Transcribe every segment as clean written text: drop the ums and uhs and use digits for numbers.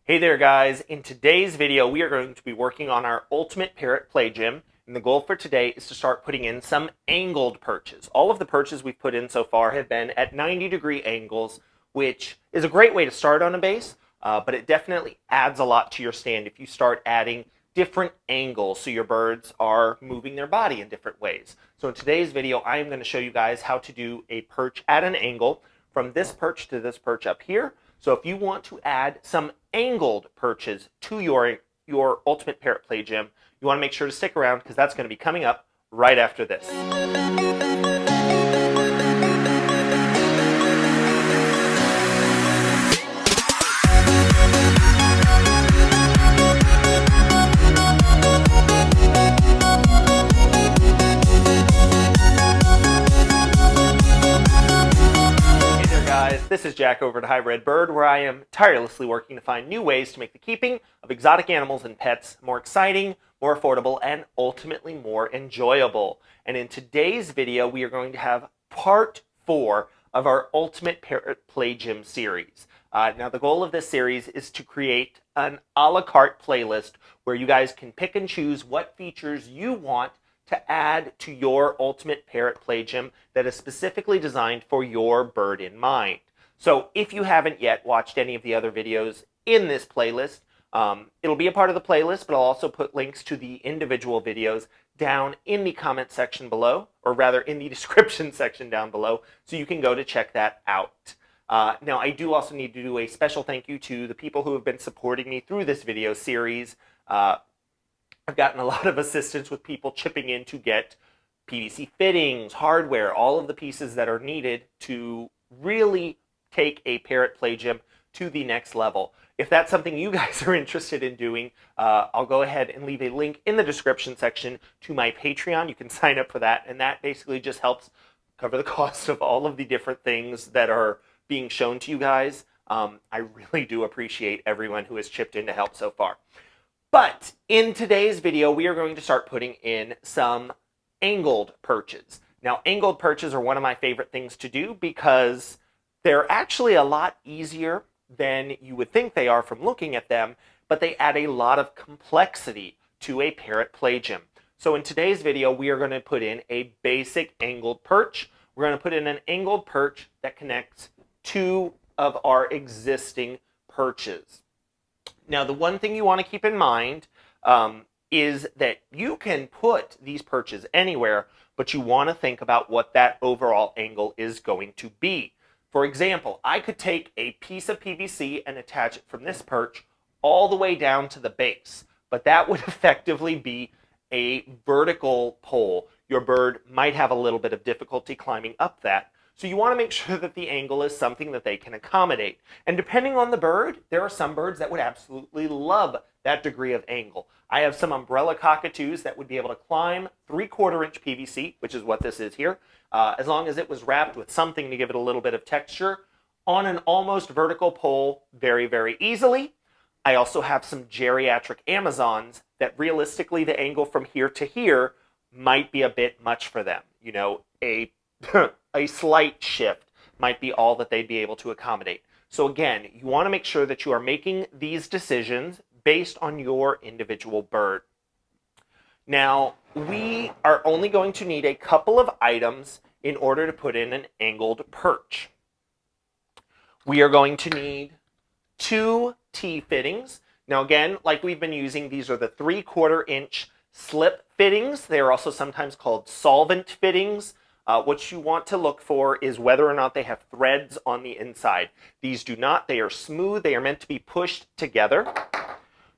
Hey there guys, in today's video we are going to be working on our ultimate parrot play gym, and the goal for today is to start putting in some angled perches. All of the perches we've put in so far have been at 90-degree angles, which is a great way to start on a base, but it definitely adds a lot to your stand if you start adding different angles so your birds are moving their body in different ways. So in today's video I am going to show you guys how to do a perch at an angle from this perch to this perch up here. So if you want to add some angled perches to your ultimate parrot play gym, you want to make sure to stick around because that's going to be coming up right after this. This is Jack over at High Red Bird, where I am tirelessly working to find new ways to make the keeping of exotic animals and pets more exciting, more affordable, and ultimately more enjoyable. And in today's video, we are going to have part 4 of our Ultimate Parrot Play Gym series. Now, the goal of this series is to create an a la carte playlist where you guys can pick and choose what features you want to add to your Ultimate Parrot Play Gym that is specifically designed for your bird in mind. So if you haven't yet watched any of the other videos in this playlist, it'll be a part of the playlist, but I'll also put links to the individual videos down in the comment section below, or rather in the description section down below, so you can go to check that out. Now, I do also need to do a special thank you to the people who have been supporting me through this video series. I've gotten a lot of assistance with people chipping in to get PVC fittings, hardware, all of the pieces that are needed to really take a parrot play gym to the next level. If that's something you guys are interested in doing, I'll go ahead and leave a link in the description section to my Patreon. You can sign up for that, and that basically just helps cover the cost of all of the different things that are being shown to you guys. I really do appreciate everyone who has chipped in to help so far. But in today's video, we are going to start putting in some angled perches. Now, angled perches are one of my favorite things to do because they're actually a lot easier than you would think they are from looking at them, but they add a lot of complexity to a parrot play gym. So in today's video, we are going to put in a basic angled perch. We're going to put in an angled perch that connects 2 of our existing perches. Now, the one thing you want to keep in mind is that you can put these perches anywhere, but you want to think about what that overall angle is going to be. For example, I could take a piece of PVC and attach it from this perch all the way down to the base, but that would effectively be a vertical pole. Your bird might have a little bit of difficulty climbing up that. So you want to make sure that the angle is something that they can accommodate. And depending on the bird, there are some birds that would absolutely love that degree of angle. I have some umbrella cockatoos that would be able to climb 3/4 inch PVC, which is what this is here, as long as it was wrapped with something to give it a little bit of texture on an almost vertical pole very, very easily. I also have some geriatric Amazons that realistically the angle from here to here might be a bit much for them. You know, a slight shift might be all that they'd be able to accommodate. So again, you want to make sure that you are making these decisions based on your individual bird. Now, we are only going to need a couple of items in order to put in an angled perch. We are going to need 2 T-fittings. Now again, like we've been using, these are the 3/4 inch slip fittings. They are also sometimes called solvent fittings. What you want to look for is whether or not they have threads on the inside. These do not. They are smooth. They are meant to be pushed together.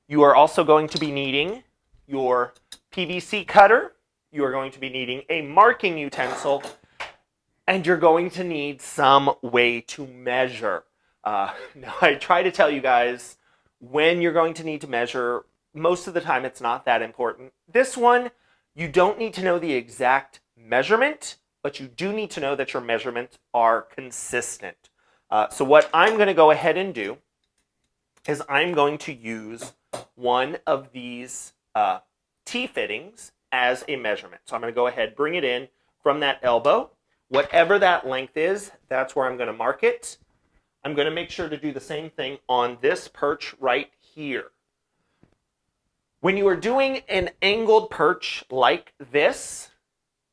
You are also going to be needing your PVC cutter. You are going to be needing a marking utensil. And you're going to need some way to measure. Now, I try to tell you guys when you're going to need to measure. Most of the time, it's not that important. This one, you don't need to know the exact measurement, but you do need to know that your measurements are consistent. So what I'm going to go ahead and do is I'm going to use one of these T-fittings as a measurement. So I'm going to go ahead, bring it in from that elbow. Whatever that length is, that's where I'm going to mark it. I'm going to make sure to do the same thing on this perch right here. When you are doing an angled perch like this,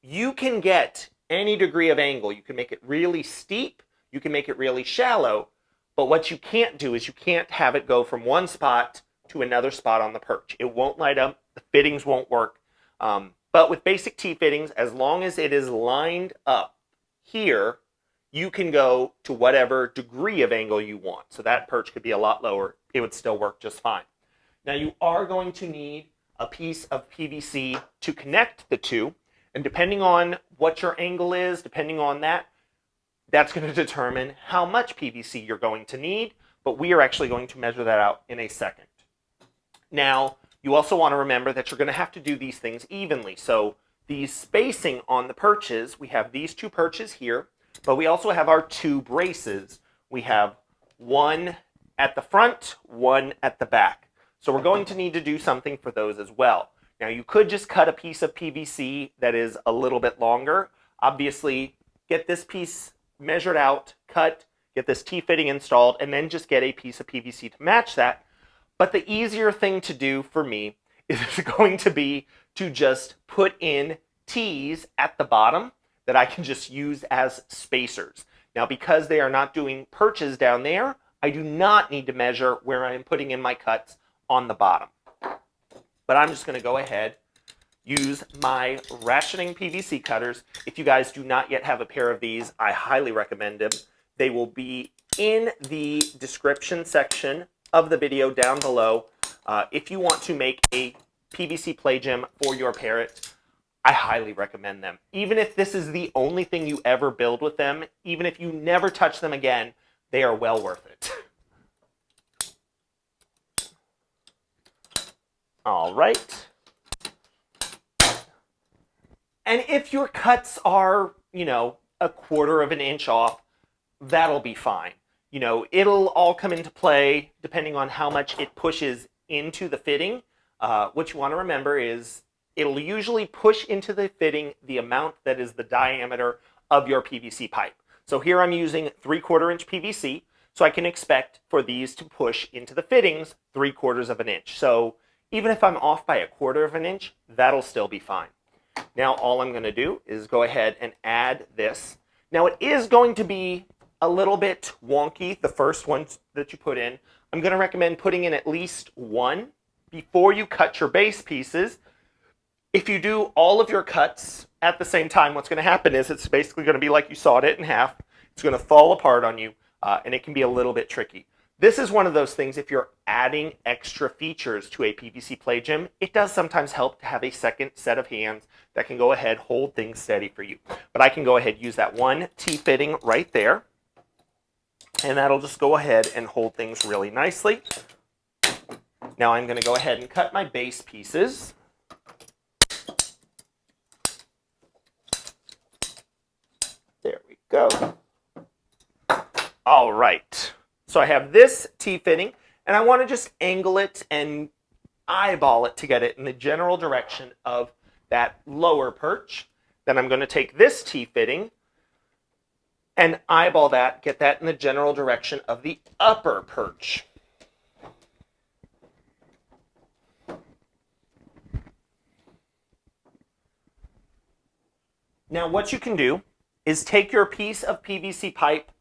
you can get any degree of angle. You can make it really steep, you can make it really shallow, but what you can't do is you can't have it go from one spot to another spot on the perch. It won't light up, the fittings won't work. But with basic T-fittings, as long as it is lined up here, you can go to whatever degree of angle you want. So that perch could be a lot lower. It would still work just fine. Now you are going to need a piece of PVC to connect the two. And depending on what your angle is, depending on that, that's going to determine how much PVC you're going to need. But we are actually going to measure that out in a second. Now, you also want to remember that you're going to have to do these things evenly. So the spacing on the perches, we have these two perches here, but we also have our two braces. We have one at the front, one at the back. So we're going to need to do something for those as well. Now you could just cut a piece of PVC that is a little bit longer. Obviously, get this piece measured out, cut, get this T-fitting installed, and then just get a piece of PVC to match that. But the easier thing to do for me is going to be to just put in T's at the bottom that I can just use as spacers. Now, because they are not doing perches down there, I do not need to measure where I am putting in my cuts on the bottom. But I'm just going to go ahead, use my rationing PVC cutters. If you guys do not yet have a pair of these, I highly recommend them. They will be in the description section of the video down below. If you want to make a PVC play gem for your Parrot, I highly recommend them. Even if this is the only thing you ever build with them, even if you never touch them again, they are well worth it. All right. And if your cuts are, a quarter of an inch off, that'll be fine. It'll all come into play depending on how much it pushes into the fitting. What you want to remember is it'll usually push into the fitting the amount that is the diameter of your PVC pipe. So here I'm using 3/4 inch PVC, so I can expect for these to push into the fittings 3/4 of an inch. So even if I'm off by 1/4 of an inch, that'll still be fine. Now all I'm going to do is go ahead and add this. Now it is going to be a little bit wonky, the first ones that you put in. I'm going to recommend putting in at least one before you cut your base pieces. If you do all of your cuts at the same time, what's going to happen is it's basically going to be like you sawed it in half. It's going to fall apart on you, and it can be a little bit tricky. This is one of those things, if you're adding extra features to a PVC play gem, it does sometimes help to have a second set of hands that can go ahead, hold things steady for you. But I can go ahead and use that one T-fitting right there, and that'll just go ahead and hold things really nicely. Now I'm going to go ahead and cut my base pieces. There we go. All right. So I have this T-fitting, and I want to just angle it and eyeball it to get it in the general direction of that lower perch. Then I'm going to take this T-fitting and eyeball that, get that in the general direction of the upper perch. Now what you can do is take your piece of PVC pipe,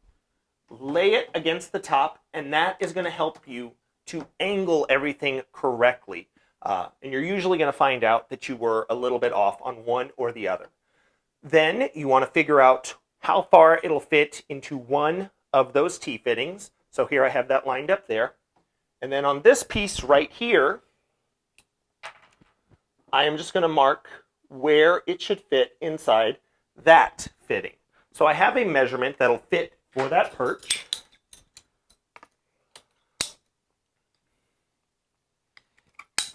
lay it against the top, and that is going to help you to angle everything correctly. And you're usually going to find out that you were a little bit off on one or the other. Then you want to figure out how far it'll fit into one of those T-fittings. So here I have that lined up there. And then on this piece right here, I am just going to mark where it should fit inside that fitting. So I have a measurement that'll fit for that perch.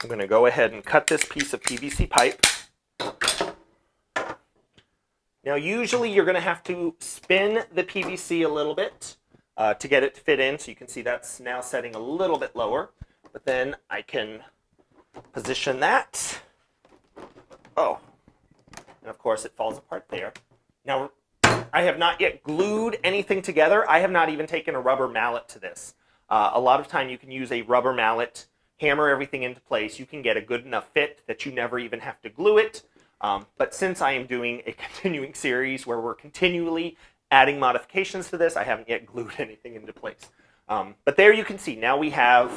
I'm going to go ahead and cut this piece of PVC pipe. Now usually you're going to have to spin the PVC a little bit to get it to fit in. So you can see that's now setting a little bit lower. But then I can position that. Oh, and of course it falls apart there. Now I have not yet glued anything together. I have not even taken a rubber mallet to this. A lot of time you can use a rubber mallet hammer everything into place, you can get a good enough fit that you never even have to glue it. But since I am doing a continuing series where we're continually adding modifications to this, I haven't yet glued anything into place. But there you can see, now we have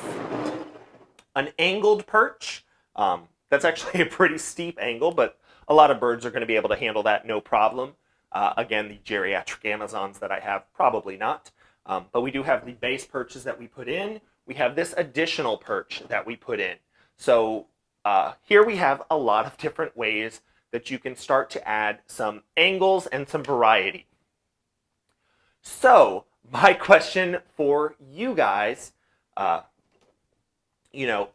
an angled perch. That's actually a pretty steep angle, but a lot of birds are going to be able to handle that no problem. Again, the geriatric Amazons that I have, probably not. But we do have the base perches that we put in. We have this additional perch that we put in. So here we have a lot of different ways that you can start to add some angles and some variety. So my question for you guys,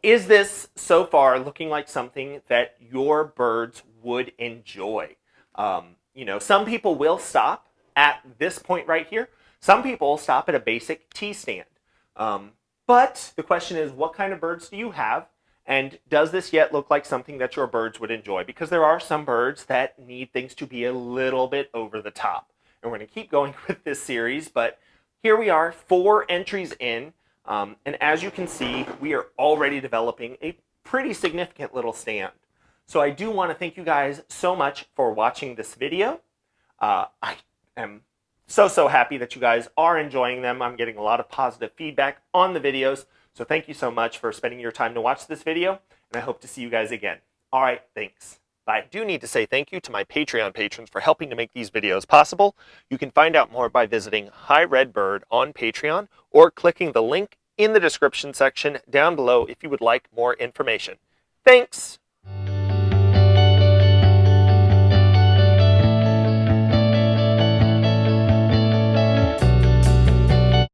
is this so far looking like something that your birds would enjoy? Some people will stop at this point right here. Some people stop at a basic T-stand. But the question is, what kind of birds do you have? And does this yet look like something that your birds would enjoy? Because there are some birds that need things to be a little bit over the top. And we're going to keep going with this series, but here we are, 4 entries in. And as you can see, we are already developing a pretty significant little stand. So I do want to thank you guys so much for watching this video. I am so happy that you guys are enjoying them. I'm getting a lot of positive feedback on the videos. So thank you so much for spending your time to watch this video, and I hope to see you guys again. All right, thanks. Bye. I do need to say thank you to my Patreon patrons for helping to make these videos possible. You can find out more by visiting Hi Red Bird on Patreon or clicking the link in the description section down below if you would like more information. Thanks!